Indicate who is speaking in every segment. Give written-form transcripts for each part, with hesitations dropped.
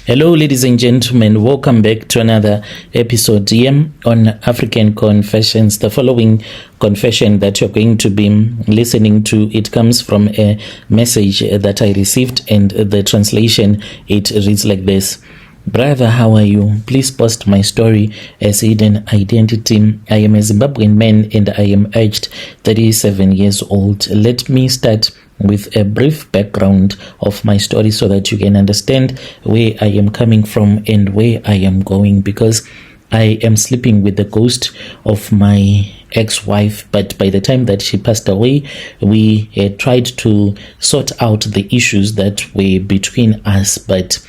Speaker 1: Hello, ladies and gentlemen. Welcome back to another episode here on African Confessions. The following confession that you're going to be listening to, it comes from a message that I received, and the translation, it reads like this. Brother, how are you? Please post my story as hidden identity. I am a Zimbabwean man and I am aged 37 years old. Let me start with a brief background of my story so that you can understand where I am coming from and where I am going, because I am sleeping with the ghost of my ex-wife, but by the time that she passed away, we had tried to sort out the issues that were between us. But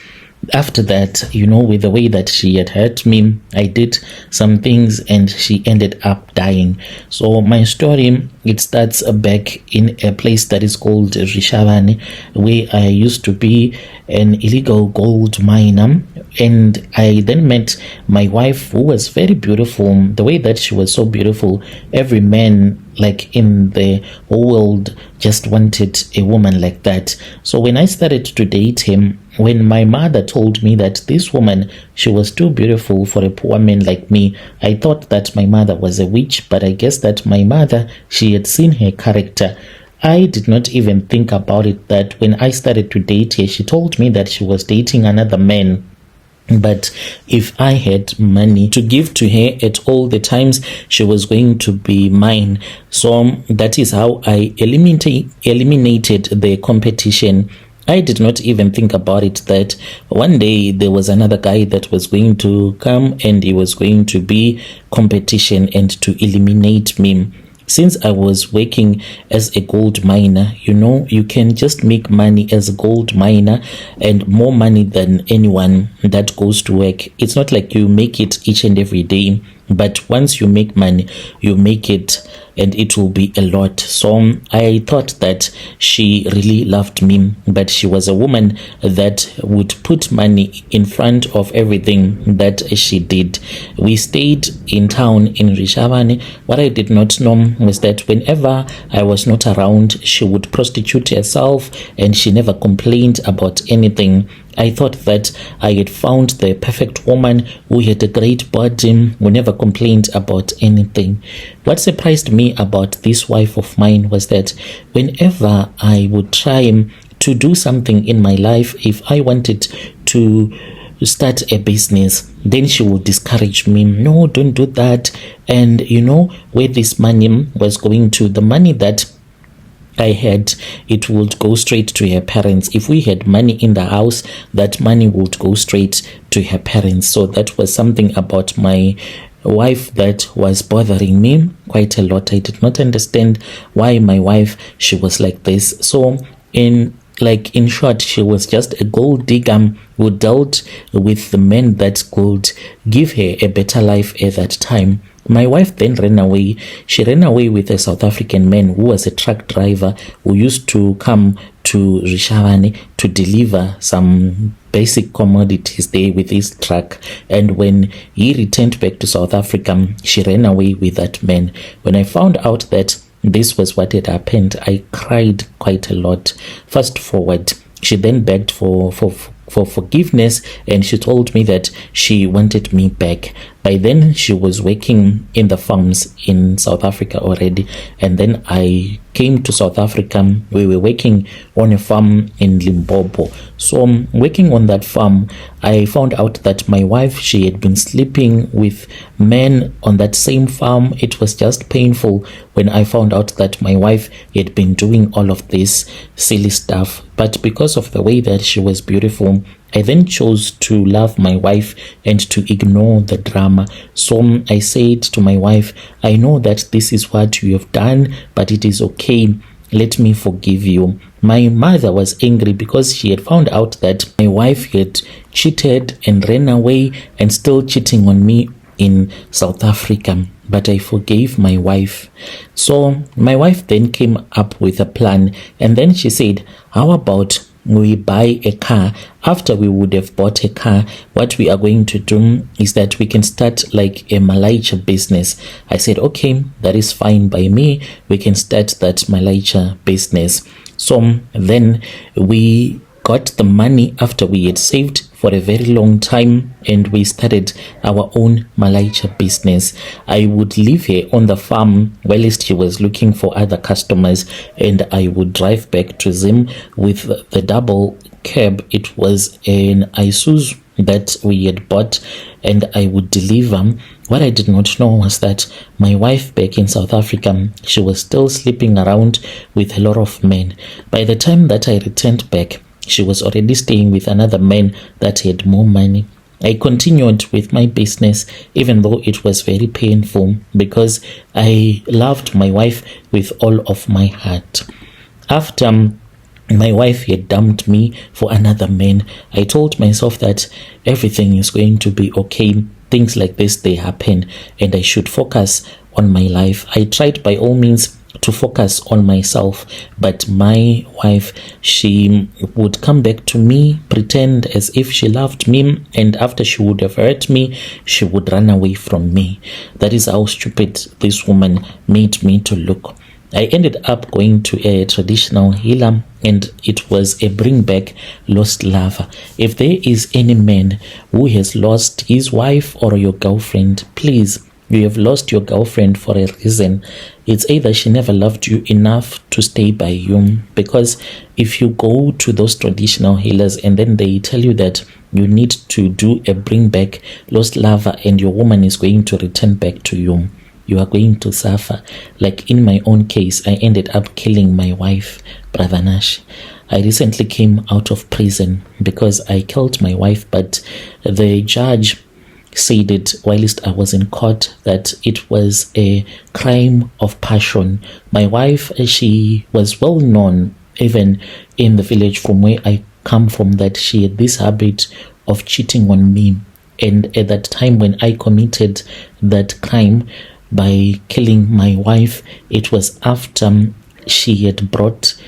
Speaker 1: after that, with the way that she had hurt me, I did some things and she ended up dying. So my story, it starts back in a place that is called Rishavane, where I used to be an illegal gold miner. And I then met my wife, who was very beautiful. The way that she was so beautiful, every man in the whole world just wanted a woman like that. So when I started to date him, when my mother told me that this woman, she was too beautiful for a poor man like me, I thought that my mother was a witch, but I guess that my mother, she had seen her character. I did not even think about it, that when I started to date her, she told me that she was dating another man. But if I had money to give to her at all the times, she was going to be mine. So that is how I eliminated the competition. I did not even think about it that one day there was another guy that was going to come and he was going to be competition and to eliminate me. Since I was working as a gold miner, you can just make money as a gold miner, and more money than anyone that goes to work. It's not like you make it each and every day, but once you make money, you make it, and it will be a lot. So I thought that she really loved me, but she was a woman that would put money in front of everything that she did. We stayed in town in Rishavane. What I did not know was that whenever I was not around, she would prostitute herself, and she never complained about anything. I thought that I had found the perfect woman who had a great body, who never complained about anything. What surprised me about this wife of mine was that whenever I would try to do something in my life, if I wanted to start a business, then she would discourage me. No, don't do that. And where this money was going to, the money that I had, it would go straight to her parents. If we had money in the house, that money would go straight to her parents. So that was something about my wife that was bothering me quite a lot. I did not understand why my wife, she was like this. So in short, she was just a gold digger who dealt with the men that could give her a better life at that time. My wife then ran away. She ran away with a South African man who was a truck driver who used to come to Rishavane to deliver some basic commodities there with his truck. And when he returned back to South Africa, she ran away with that man. When I found out that this was what had happened, I cried quite a lot. Fast forward, she then begged for forgiveness, and she told me that she wanted me back. By then she was working in the farms in South Africa already, and then I came to South Africa. We were working on a farm in Limpopo. So working on that farm, I found out that my wife, she had been sleeping with men on that same farm. It was just painful when I found out that my wife had been doing all of this silly stuff. But because of the way that she was beautiful, I then chose to love my wife and to ignore the drama. So I said to my wife, I know that this is what you have done, but it is okay. Let me forgive you. My mother was angry because she had found out that my wife had cheated and ran away and still cheating on me in South Africa. But I forgave my wife. So my wife then came up with a plan, and then she said, how about we buy a car? After we would have bought a car, what we are going to do is that we can start like a Malaysia business. I said, okay, that is fine by me. We can start that Malaysia business. So then we got the money after we had saved for a very long time, and we started our own Malaysia business. I would leave her on the farm whilst she was looking for other customers, and I would drive back to Zim with the double cab. It was an Isuzu that we had bought, and I would deliver. What I did not know was that my wife back in South Africa, she was still sleeping around with a lot of men. By the time that I returned back, she was already staying with another man that had more money. I continued with my business, even though it was very painful, because I loved my wife with all of my heart. After my wife had dumped me for another man, I told myself that everything is going to be okay. Things like this, they happen, and I should focus on my life. I tried by all means to focus on myself, but my wife, she would come back to me, pretend as if she loved me, and after she would have hurt me, she would run away from me. That is how stupid this woman made me to look. I ended up going to a traditional healer, and it was a bring back lost lover. If there is any man who has lost his wife or your girlfriend, please, you have lost your girlfriend for a reason. It's either she never loved you enough to stay by you, because if you go to those traditional healers and then they tell you that you need to do a bring back lost lover and your woman is going to return back to you, you are going to suffer. Like in my own case, I ended up killing my wife, Brother Nash. I recently came out of prison because I killed my wife, but the judge said it whilst I was in court that it was a crime of passion. My wife, she was well known even in the village from where I come from, that she had this habit of cheating on me. And at that time when I committed that crime by killing my wife, it was after she had brought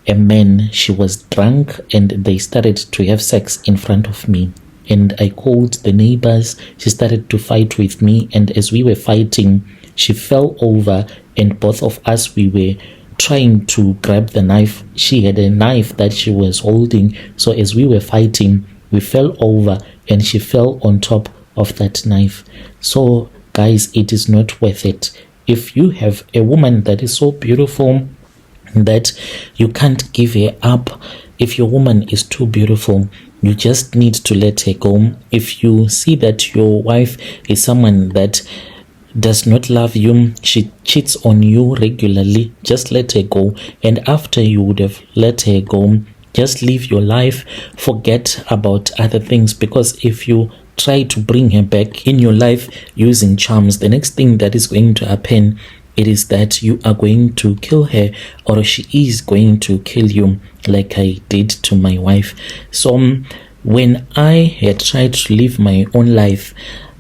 Speaker 1: a man. She was drunk and they started to have sex in front of me. And I called the neighbors. She started to fight with me, and as we were fighting, she fell over, and both of us, we were trying to grab the knife. She had a knife that she was holding, so as we were fighting, we fell over and she fell on top of that knife. So guys, it is not worth it. If you have a woman that is so beautiful that you can't give her up, if your woman is too beautiful, you just need to let her go. If you see that your wife is someone that does not love you, she cheats on you regularly, just let her go. And after you would have let her go, just live your life, forget about other things, because if you try to bring her back in your life using charms, the next thing that is going to happen, it is that you are going to kill her, or she is going to kill you, like I did to my wife. So when I had tried to live my own life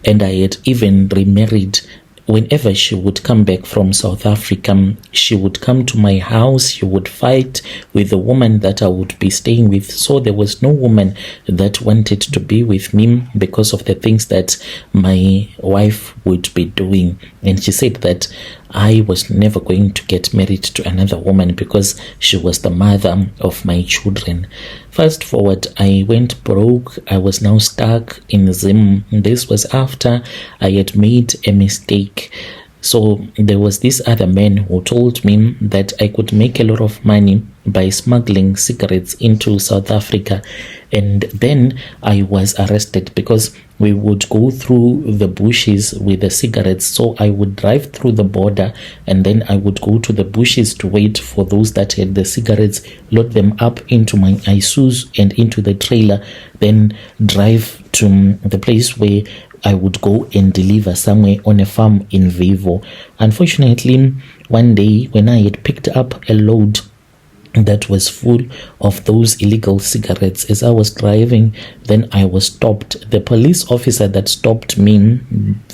Speaker 1: and I had even remarried, whenever she would come back from South Africa, she would come to my house, she would fight with the woman that I would be staying with. So there was no woman that wanted to be with me because of the things that my wife would be doing. And she said that I was never going to get married to another woman because she was the mother of my children. Fast forward, I went broke. I was now stuck in Zim. This was after I had made a mistake. So there was this other man who told me that I could make a lot of money by smuggling cigarettes into South Africa. And then I was arrested because we would go through the bushes with the cigarettes. So I would drive through the border and then I would go to the bushes to wait for those that had the cigarettes, load them up into my Isuzu and into the trailer, then drive to the place where I would go and deliver somewhere on a farm in Vivo. Unfortunately, one day when I had picked up a load that was full of those illegal cigarettes, as I was driving, then I was stopped. The police officer that stopped me,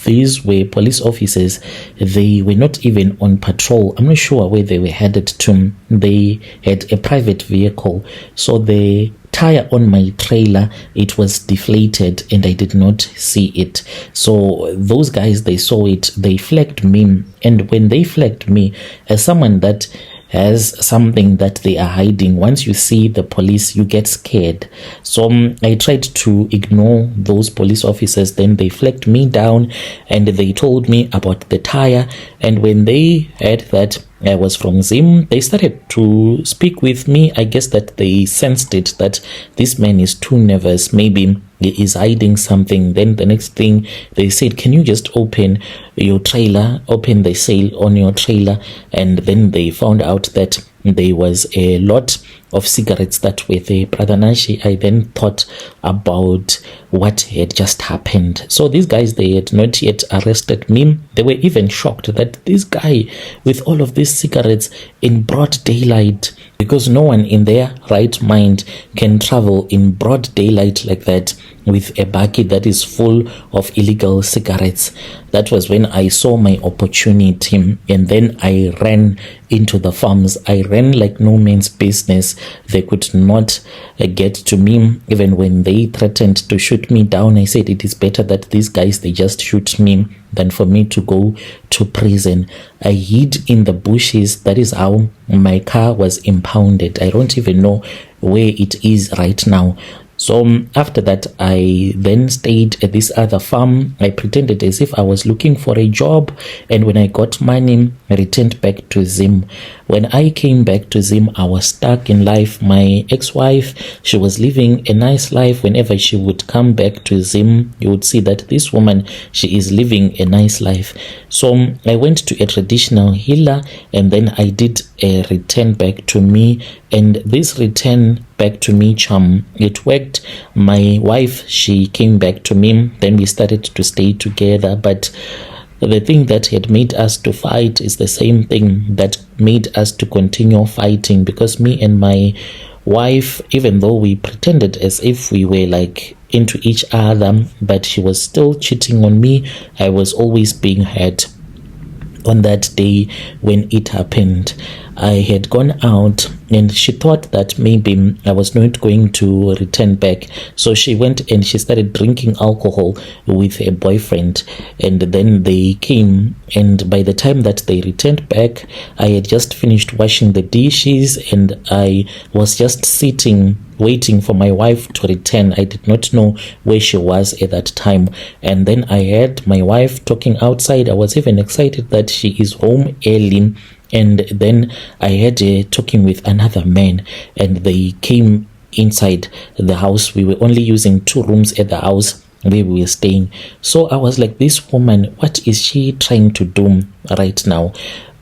Speaker 1: these were police officers, they were not even on patrol. I'm not sure where they were headed to. They had a private vehicle, so the tire on my trailer, it was deflated and I did not see it. So those guys, they saw it, they flagged me, and when they flagged me, as someone that has something that they are hiding. Once you see the police, you get scared. So I tried to ignore those police officers. Then they flagged me down and they told me about the tire. And when they heard that I was from Zim, they started to speak with me. I guess that they sensed it, that this man is too nervous. Maybe he is hiding something. Then the next thing they said, can you just open your trailer, open the sail on your trailer? And then they found out that there was a lot of cigarettes that were there. Brother Nashi, I then thought about what had just happened. So these guys, they had not yet arrested me. They were even shocked that this guy with all of these cigarettes in broad daylight, because no one in their right mind can travel in broad daylight like that with a bucket that is full of illegal cigarettes. That was when I saw my opportunity, and then I ran into the farms. I ran like no man's business. They could not get to me. Even when they threatened to shoot me down, I said it is better that these guys, they just shoot me than for me to go to prison. I hid in the bushes. That is how my car was impounded. I don't even know where it is right now. So after that, I then stayed at this other farm. I pretended as if I was looking for a job, and when I got money, I returned back to Zim. When I came back to Zim, I was stuck in life. My ex-wife, she was living a nice life. Whenever she would come back to Zim, you would see that this woman, she is living a nice life. So I went to a traditional healer, and then I did a return back to me, and this return back to me charm, it worked. My wife, she came back to me, then we started to stay together. But the thing that had made us to fight is the same thing that made us to continue fighting, because me and my wife, even though we pretended as if we were like into each other, but she was still cheating on me. I was always being hurt. On that day when it happened, I had gone out, and she thought that maybe I was not going to return back. So she went and she started drinking alcohol with a boyfriend, and then they came, and by the time that they returned back, I had just finished washing the dishes, and I was just sitting waiting for my wife to return. I did not know where she was at that time. And then I heard my wife talking outside. I was even excited that she is home early. And then I heard her talking with another man, and they came inside the house. We were only using 2 rooms at the house where we were staying. So I was like, this woman, what is she trying to do right now?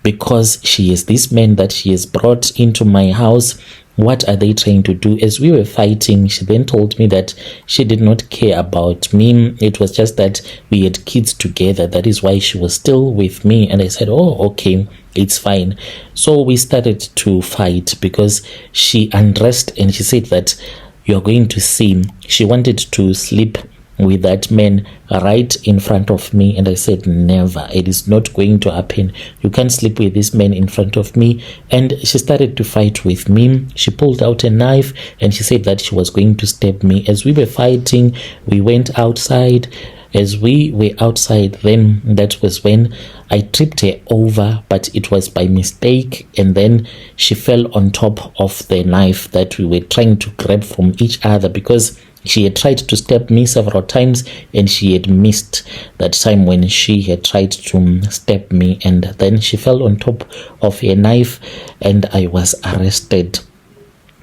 Speaker 1: Because she is this man that she has brought into my house. What are they trying to do? As we were fighting, she then told me that she did not care about me. It was just that we had kids together. That is why she was still with me. And I said, oh, okay, it's fine. So we started to fight because she undressed and she said that you're going to see. She wanted to sleep with that man right in front of me, and I said, never, it is not going to happen. You can't sleep with this man in front of me. And she started to fight with me. She pulled out a knife and she said that she was going to stab me. As we were fighting, we went outside. As we were outside, then that was when I tripped her over, but it was by mistake, and then she fell on top of the knife that we were trying to grab from each other, because she had tried to stab me several times and she had missed that time when she had tried to stab me. And then she fell on top of a knife and I was arrested.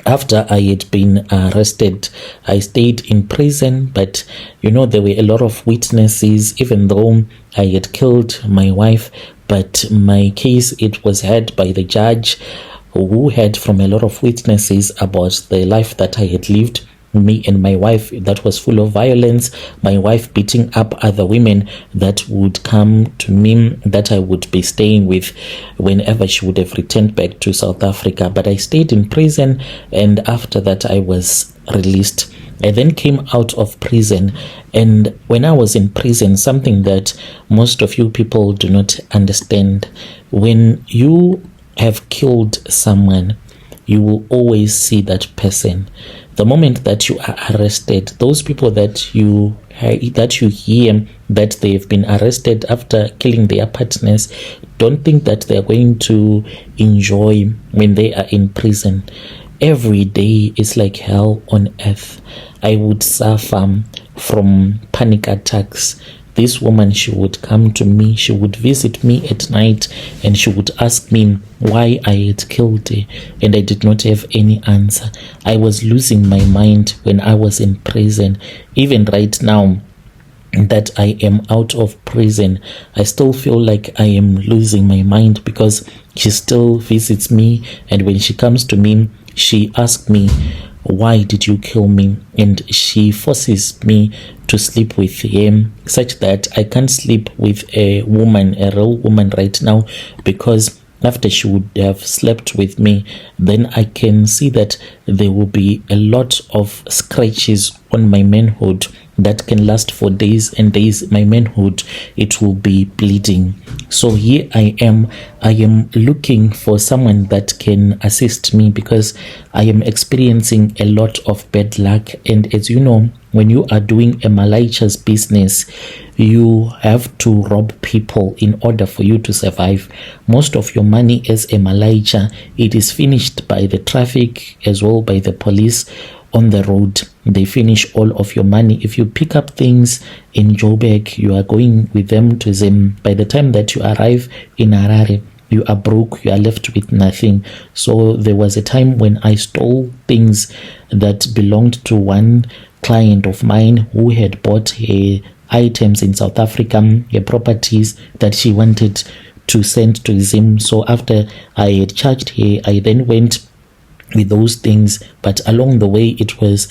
Speaker 1: After I had been arrested, I stayed in prison, but there were a lot of witnesses. Even though I had killed my wife, but my case, it was heard by the judge, who heard from a lot of witnesses about the life that I had lived, me and my wife, that was full of violence. My wife beating up other women that would come to me, that I would be staying with whenever she would have returned back to South Africa. But I stayed in prison, and after that I was released. I then came out of prison, and when I was in prison, something that most of you people do not understand, when you have killed someone, you will always see that person. The moment that you are arrested, those people that you that you hear that they have been arrested after killing their partners, don't think that they are going to enjoy when they are in prison. Every day is like hell on earth. I would suffer from panic attacks. This woman, she would come to me, she would visit me at night, and she would ask me why I had killed her, and I did not have any answer. I was losing my mind when I was in prison. Even right now that I am out of prison, I still feel like I am losing my mind, because she still visits me, and when she comes to me, she asks me, why did you kill me? And she forces me to sleep with him, such that I can't sleep with a woman, a real woman right now, because after she would have slept with me, then I can see that there will be a lot of scratches on my manhood that can last for days and days. My manhood, it will be bleeding. So here I am looking for someone that can assist me, because I am experiencing a lot of bad luck. And as you know, when you are doing a malicious business, you have to rob people in order for you to survive. Most of your money as a malaicha, it is finished by the traffic as well, by the police on the road. They finish all of your money. If you pick up things in Joburg, you are going with them to Zim. By the time that you arrive in Harare, you are broke, you are left with nothing. So there was a time when I stole things that belonged to one client of mine who had bought her items in South Africa, her properties that she wanted to send to Zim. So after I had charged her, I then went with those things, but along the way, it was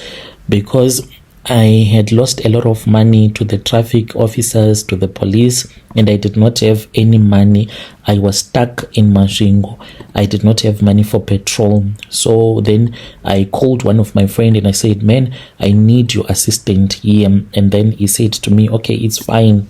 Speaker 1: because I had lost a lot of money to the traffic officers, to the police, and I did not have any money. I was stuck in Masvingo. I did not have money for petrol. So then I called one of my friends and I said, man, I need your assistant here. And then he said to me, okay, it's fine,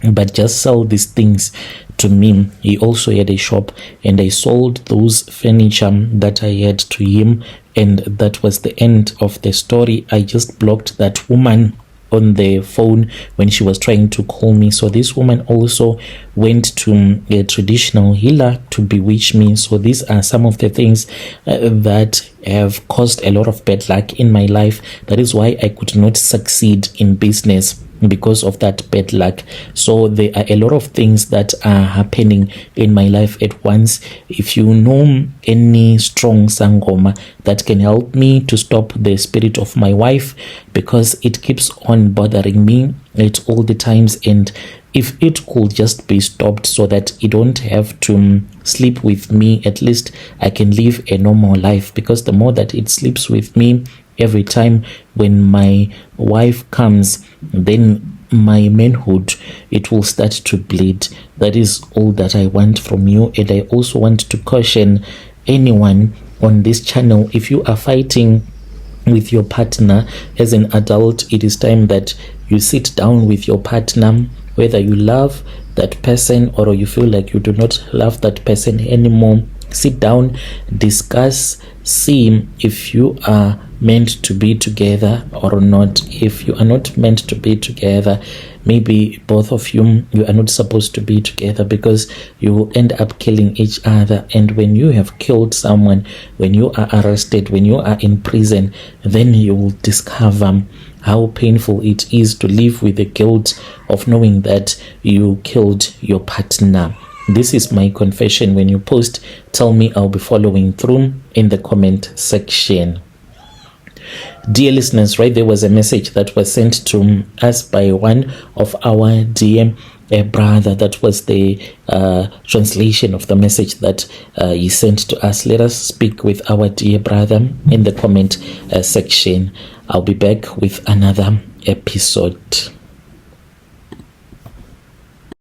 Speaker 1: but just sell these things to me. He also had a shop, and I sold those furniture that I had to him, and that was the end of the story. I just blocked that woman on the phone when she was trying to call me. So this woman also went to a traditional healer to bewitch me. So these are some of the things that have caused a lot of bad luck in my life. That is why I could not succeed in business, because of that bad luck. So there are a lot of things that are happening in my life at once. If you know any strong sangoma that can help me to stop the spirit of my wife, because it keeps on bothering me at all the times, and if it could just be stopped so that you don't have to sleep with me, at least I can live a normal life. Because the more that it sleeps with me, every time when my wife comes, then my manhood, it will start to bleed. That is all that I want from you. And I also want to caution anyone on this channel, if you are fighting with your partner as an adult, it is time that you sit down with your partner, whether you love that person or you feel like you do not love that person anymore. Sit down, discuss, see if you are meant to be together or not. If you are not meant to be together, maybe both of you are not supposed to be together, because you will end up killing each other. And when you have killed someone, when you are arrested, when you are in prison, then you will discover how painful it is to live with the guilt of knowing that you killed your partner. This is my confession. When you post, tell me, I'll be following through in the comment section. Dear listeners, right, there was a message that was sent to us by one of our DM brother. That was the translation of the message that he sent to us. Let us speak with our dear brother in the comment section. I'll be back with another episode.